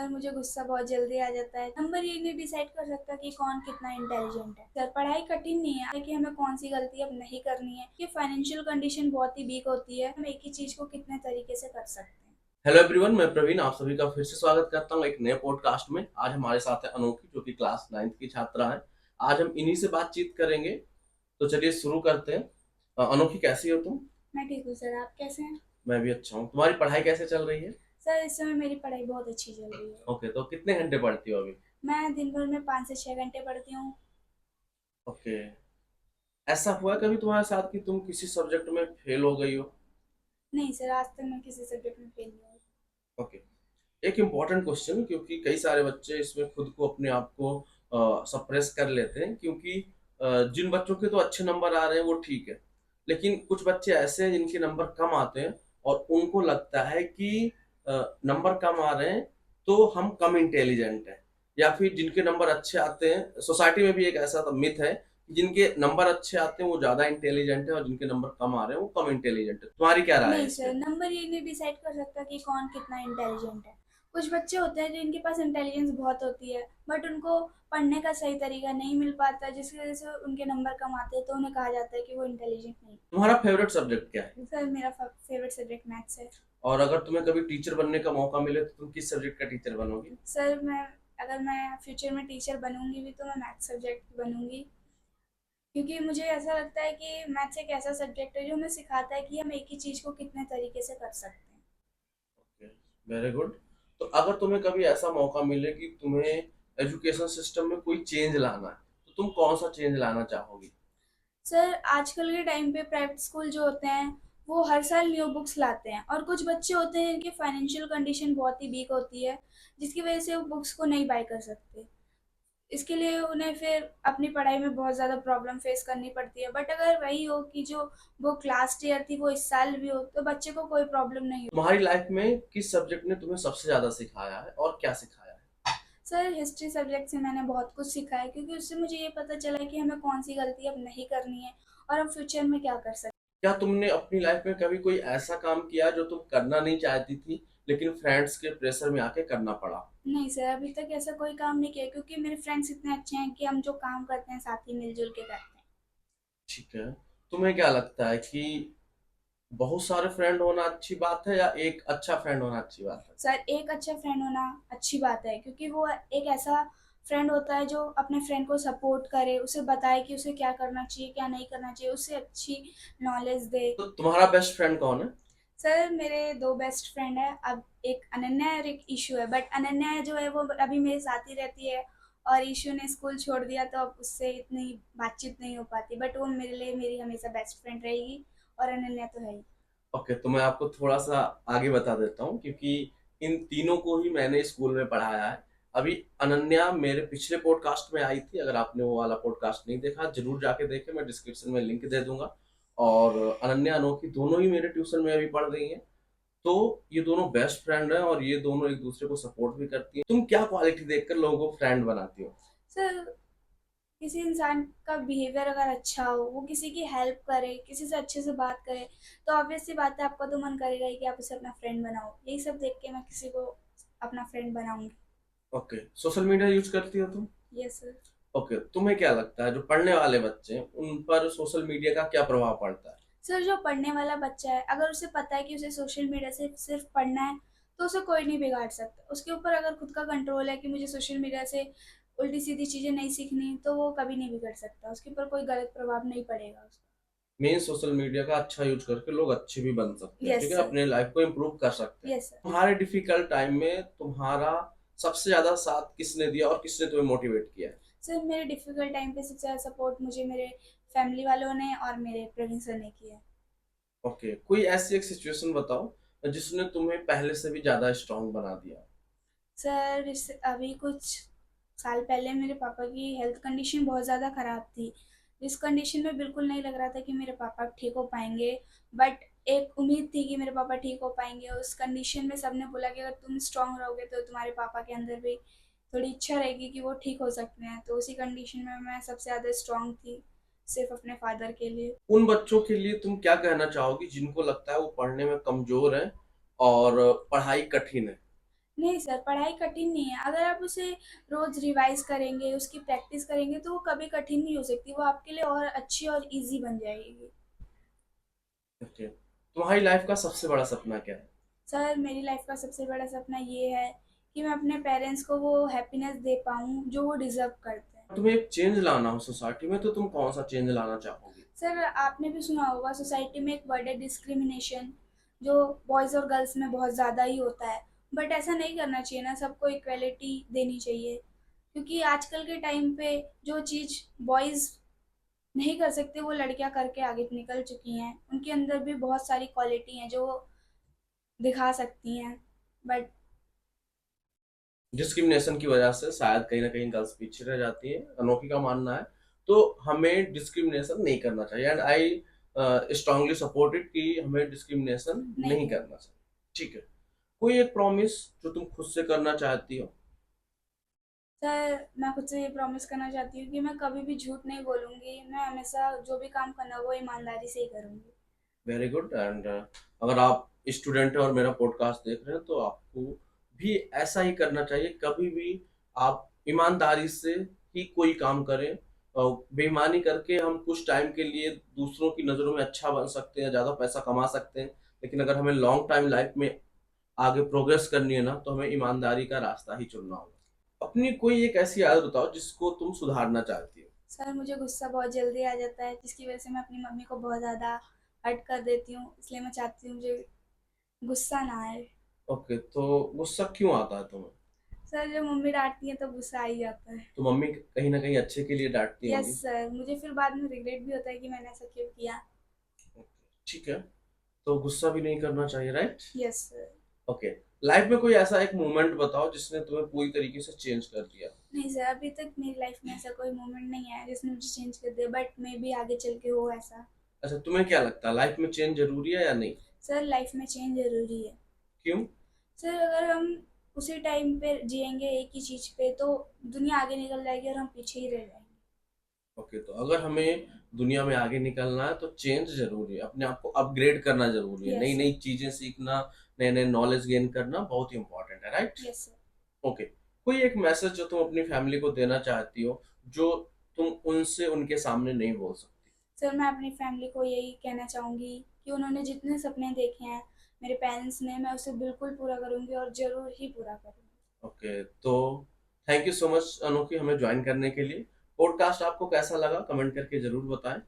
Sir मुझे गुस्सा बहुत जल्दी आ जाता है। नंबर ये नहीं डिसाइड कर सकता कि कौन कितना इंटेलिजेंट है। सर पढ़ाई कठिन नहीं है कि हमें कौन सी गलती अब नहीं करनी है। कि फाइनेंशियल कंडीशन बहुत ही वीक होती है, हम एक ही चीज को कितने तरीके से कर सकते हैं। हेलो एवरीवन, मैं प्रवीण आप सभी का फिर से स्वागत करता हूं एक नए पॉडकास्ट में। आज हमारे साथ है अनोखी, जो कि क्लास 9th की छात्रा है। आज हम इन्हीं से बातचीत करेंगे। तो चलिए शुरू करते हैं। अनोखी, कैसी हो तुम? मैं ठीक हूँ सर, आप कैसे हैं? मैं भी अच्छा हूँ। तुम्हारी पढ़ाई कैसे चल रही है? सर इस समय मेरी पढ़ाई बहुत अच्छी चल रही है। ओके, तो कितने घंटे पढ़ती हो अभी? मैं दिन भर में 5 से 6 घंटे पढ़ती हूँ। ओके। ऐसा हुआ है कभी तुम्हारे साथ कि तुम किसी सब्जेक्ट में फेल हो गई हो? नहीं सर, आज तक मैं किसी सब्जेक्ट में फेल नहीं हुई। ओके। एक इम्पॉर्टेंट क्वेश्चन, क्योंकि कई सारे बच्चे इसमें खुद को अपने आप को सप्रेस कर लेते हैं, क्योंकि जिन बच्चों के तो अच्छे नंबर आ रहे हैं वो ठीक है, लेकिन कुछ बच्चे ऐसे हैं जिनके नंबर कम आते हैं और उनको लगता है कि नंबर कम आ रहे हैं तो हम कम इंटेलिजेंट हैं। या फिर जिनके नंबर अच्छे आते हैं, सोसाइटी में भी एक ऐसा मिथ है कि जिनके नंबर अच्छे आते हैं वो ज्यादा इंटेलिजेंट है और जिनके नंबर कम आ रहे हैं वो कम इंटेलिजेंट है। तुम्हारी क्या राय है नहीं इस सर, पे? नंबर ये नहीं डिसाइड कर सकता कि कौन कितना इंटेलिजेंट है। कुछ बच्चे होते हैं जिनके पास इंटेलिजेंस बहुत होती है, बट उनको पढ़ने का सही तरीका नहीं मिल पाता, जिसकी वजह से उनके नंबर कम आते हैं, तो उन्हें कहा जाता है कि वो इंटेलिजेंट नहीं। तुम्हारा फेवरेट सब्जेक्ट क्या है? सर मेरा फेवरेट सब्जेक्ट मैथ्स है। और अगर तुम्हें कभी टीचर बनने का मौका मिले तो तुम किस सब्जेक्ट का टीचर बनोगी? सर मैं अगर मैं फ्यूचर में टीचर बनूंगी भी तो मैं मैथ्स सब्जेक्ट की बनूंगी। क्योंकि मुझे ऐसा लगता है कि मैथ्स एक ऐसा सब्जेक्ट है जो हमें सिखाता है कि हम एक ही चीज़ को कितने तरीके से कर सकते हैं। Very good. तो अगर तुम्हें कभी ऐसा मौका मिले कि तुम्हें एजुकेशन सिस्टम में कोई चेंज लाना है, तो तुम कौन सा चेंज लाना चाहोगी? सर आजकल के टाइम पे प्राइवेट स्कूल जो होते हैं वो हर साल न्यू बुक्स लाते हैं, और कुछ बच्चे होते हैं जिनकी फाइनेंशियल कंडीशन बहुत ही वीक होती है, जिसकी वजह से वो बुक्स को नहीं बाय कर सकते। इसके लिए उन्हें फिर अपनी पढ़ाई में बहुत ज़्यादा प्रॉब्लम फेस करनी पड़ती है। बट अगर वही हो कि जो बुक लास्ट ईयर थी वो इस साल भी हो, तो बच्चे को कोई प्रॉब्लम नहीं हो। तुम्हारी लाइफ में किस सब्जेक्ट ने तुम्हें सबसे ज्यादा सिखाया है और क्या सिखाया है? सर हिस्ट्री सब्जेक्ट से मैंने बहुत कुछ सीखा है, क्योंकि उससे मुझे ये पता चला है कि हमें कौन सी गलती अब नहीं करनी है और हम फ्यूचर में क्या कर सकते हैं। क्या तुमने अपनी लाइफ में कभी कोई ऐसा काम किया जो तुम करना नहीं चाहती थी, लेकिन फ्रेंड्स के प्रेशर में आके करना पड़ा? नहीं सर, अभी तक ऐसा कोई काम नहीं किया, क्योंकि मेरे फ्रेंड्स इतने अच्छे हैं कि हम जो काम करते हैं साथ ही मिलजुल के करते हैं। ठीक है। तुम्हें क्या लगता है कि बहुत सारे फ्रेंड होना अच्छी बात है या एक अच्छा फ्रेंड होना अच्छी बात है? सर एक अच्छा फ्रेंड होना अच्छी बात है, क्योंकि वो एक ऐसा फ्रेंड होता है जो अपने फ्रेंड को सपोर्ट करे, उसे बताए कि उसे क्या करना चाहिए क्या नहीं करना चाहिए, उसे अच्छी नॉलेज दे। तो तुम्हारा बेस्ट फ्रेंड कौन है? सर मेरे दो बेस्ट फ्रेंड है। अब एक अनन्या है और एक ईशु है, बट अनन्या जो है वो अभी मेरे साथ ही रहती है, और ईशु ने स्कूल छोड़ दिया तो अब उससे इतनी बातचीत नहीं हो पाती, बट वो मेरे लिए मेरी हमेशा बेस्ट फ्रेंड रहेगी। और अनन्या तो है ही। ओके, तो मैं आपको थोड़ा सा आगे बता देता हूँ, क्योंकि इन तीनों को ही मैंने स्कूल में पढ़ाया है। अभी अनन्या मेरे पिछले पॉडकास्ट में आई थी। अगर आपने वो वाला पॉडकास्ट नहीं देखा, जरूर जाके देखें, मैं डिस्क्रिप्शन में लिंक दे दूंगा। और अनन्या अनोखी दोनों ही मेरे ट्यूशन में अभी पढ़ रही हैं। तो ये दोनों बेस्ट फ्रेंड हैं और ये दोनों एक दूसरे को सपोर्ट भी करती हैं। तुम क्या क्वालिटी देखकर लोगों को फ्रेंड बनाती हो? सर किसी इंसान का बिहेवियर अगर अच्छा हो, वो किसी की हेल्प करे, किसी से अच्छे से बात करे, तो ऑब्वियस सी बात है आपका तो मन करेगा ही कि आप उसे अपना फ्रेंड बनाओ। यही सब देख के मैं किसी को अपना फ्रेंड बनाऊंगी। ओके, सोशल मीडिया यूज करती हो तुम? Yes sir. ओके, तुम्हें क्या लगता है जो पढ़ने वाले बच्चे हैं उन पर सोशल मीडिया का क्या प्रभाव पड़ता है? सर जो पढ़ने वाला बच्चा है, अगर उसे पता है कि उसे सोशल मीडिया से सिर्फ पढ़ना है, तो उसे कोई नहीं बिगाड़ सकता। उसके ऊपर अगर खुद का कंट्रोल है कि मुझे सोशल मीडिया से उल्टी सीधी चीज़ें नहीं सीखनी, तो वो कभी नहीं बिगड़ सकता, उसके ऊपर कोई गलत प्रभाव नहीं पड़ेगा उसका। मेन सोशल मीडिया का अच्छा यूज करके लोग अच्छे भी बन सकते हैं, ठीक यस है, सर। अपने लाइफ को इम्प्रूव कर सकते हैं। Yes sir. तुम्हारे डिफिकल्ट टाइम में तुम्हारा सबसे ज्यादा साथ किसने दिया और किसने तुम्हें मोटिवेट किया है? सर मेरे डिफिकल्ट टाइम पे सबसे ज़्यादा सपोर्ट मुझे मेरे फैमिली वालों ने और मेरे प्रवीण सर ने किया है। ओके, कोई ऐसी एक सिचुएशन बताओ जिसने तुम्हें पहले से भी ज्यादा स्ट्रांग बना दिया। सर इस अभी कुछ साल पहले मेरे पापा की हेल्थ कंडीशन बहुत ज़्यादा ख़राब थी, जिस कंडीशन में बिल्कुल नहीं लग रहा था कि मेरे पापा ठीक हो पाएंगे। बट एक उम्मीद थी कि मेरे पापा ठीक हो पाएंगे। उस कंडीशन में सबने बोला कि अगर तुम स्ट्रांग रहोगे तो तुम्हारे पापा के अंदर भी थोड़ी इच्छा रहेगी कि वो ठीक हो सकते हैं। तो उसी कंडीशन में मैं सबसे ज़्यादा स्ट्रांग थी, सिर्फ अपने फादर के लिए। उन बच्चों के लिए तुम क्या कहना चाहोगी जिनको लगता है वो पढ़ने में कमजोर है और पढ़ाई कठिन है? नहीं सर, पढ़ाई कठिन नहीं है। अगर आप उसे रोज रिवाइज करेंगे, उसकी प्रैक्टिस करेंगे तो वो कभी कठिन नहीं हो सकती, वो आपके लिए और अच्छी और इजी बन जाएगी। ओके, तुम्हारी लाइफ का सबसे बड़ा सपना क्या है? सर, मेरी लाइफ का सबसे बड़ा सपना ये है कि मैं अपने पेरेंट्स को वो हैप्पीनेस दे पाऊँ जो वो डिजर्व करते हैं। तुम्हें एक चेंज लाना हो सोसाइटी में तो तुम कौन सा चेंज लाना चाहोगे? सर, आपने भी सुना होगा सोसाइटी में एक वर्ड है डिस्क्रिमिनेशन, जो बॉयज़ और गर्ल्स में बहुत ज़्यादा ही होता है। बट ऐसा नहीं करना चाहिए ना, सबको इक्वलिटी देनी चाहिए। क्योंकि आजकल के टाइम पे जो चीज़ बॉयज़ नहीं कर सकते वो लड़कियां करके आगे निकल चुकी हैं। उनके अंदर भी बहुत सारी क्वालिटी हैं जो वो दिखा सकती हैं। बट डिस्क्रिमिनेशन की वजह से शायद कहीं ना कहीं गर्ल्स पीछे रह जाती हैं, अनोखी का मानना है। तो हमें डिस्क्रिमिनेशन नहीं करना चाहिए, and I strongly support it कि हमें डिस्क्रिमिनेशन नहीं नहीं कर। करना चाहिए। ठीक है, कोई एक प्रॉमिस जो तुम खुद से करना चाहती हो? सर, मैं खुद से ये प्रॉमिस करना चाहती हूँ कि मैं कभी भी झूठ नहीं बोलूँगी। मैं हमेशा जो भी काम करना है वो ईमानदारी से ही करूँगी। Very good. एंड अगर आप स्टूडेंट हैं और मेरा पॉडकास्ट देख रहे हैं तो आपको भी ऐसा ही करना चाहिए। कभी भी आप ईमानदारी से ही कोई काम करें। और बेईमानी करके हम कुछ टाइम के लिए दूसरों की नज़रों में अच्छा बन सकते हैं, ज़्यादा पैसा कमा सकते हैं, लेकिन अगर हमें लॉन्ग टाइम लाइफ में आगे प्रोग्रेस करनी है ना, तो हमें ईमानदारी का रास्ता ही चुनना होगा। अपनी कोई एक ऐसी आदत बताओ जिसको तुम सुधारना चाहती हो। सर, मुझे गुस्सा बहुत जल्दी आ जाता है, जिसकी वजह से मैं अपनी मम्मी को बहुत ज़्यादा हर्ट कर देती हूँ। इसलिए मैं चाहती हूँ मुझे गुस्सा ना आए। ओके, तो गुस्सा क्यों आता है तुम्हें? सर, जब मम्मी डांटती हैं तो गुस्सा आ ही जाता है। तो मम्मी कहीं ना कहीं अच्छे के लिए डांटती यस होंगी। सर, मुझे फिर बाद में रिग्रेट भी होता है कि मैंने ऐसा क्यों किया। ठीक है, तो गुस्सा भी नहीं करना चाहिए, right? Yes sir. Okay, life में कोई ऐसा एक मोमेंट बताओ जिसने तुम्हें पूरी तरीके से चेंज कर दिया। नहीं सर, अभी तक मेरी लाइफ में ऐसा कोई मोमेंट नहीं आया जिसने मुझे चेंज कर दिया, बट मे बी आगे चल के हो ऐसा। अच्छा, तुम्हें क्या लगता है लाइफ में चेंज जरूरी है या नहीं? सर, लाइफ में चेंज ज़रूरी है। क्यों? सर, अगर हम उसी टाइम पे जिएंगे एक ही चीज़ पे तो दुनिया आगे निकल जाएगी और हम पीछे ही रह जाएंगे। ओके, तो अगर हमें दुनिया में आगे निकलना है तो चेंज जरूरी है, अपने आप को अपग्रेड करना जरूरी है, नई यस नई चीजें सीखना, नए नए नॉलेज गेन करना बहुत ही इंपॉर्टेंट है, right? Sir. Yes sir. Okay, कोई एक मैसेज जो तुम अपनी फैमिली को देना चाहती हो, जो तुम उनसे उनके सामने नहीं बोल सकती? सर, मैं अपनी फैमिली को यही कहना चाहूँगी कि उन्होंने जितने सपने देखे हैं मेरे पेरेंट्स ने, मैं उसे बिल्कुल पूरा करूँगी और ज़रूर ही पूरा करूँगी। ओके, तो थैंक यू सो मच अनोखी हमें ज्वाइन करने के लिए। पॉडकास्ट आपको कैसा लगा कमेंट करके जरूर बताएं।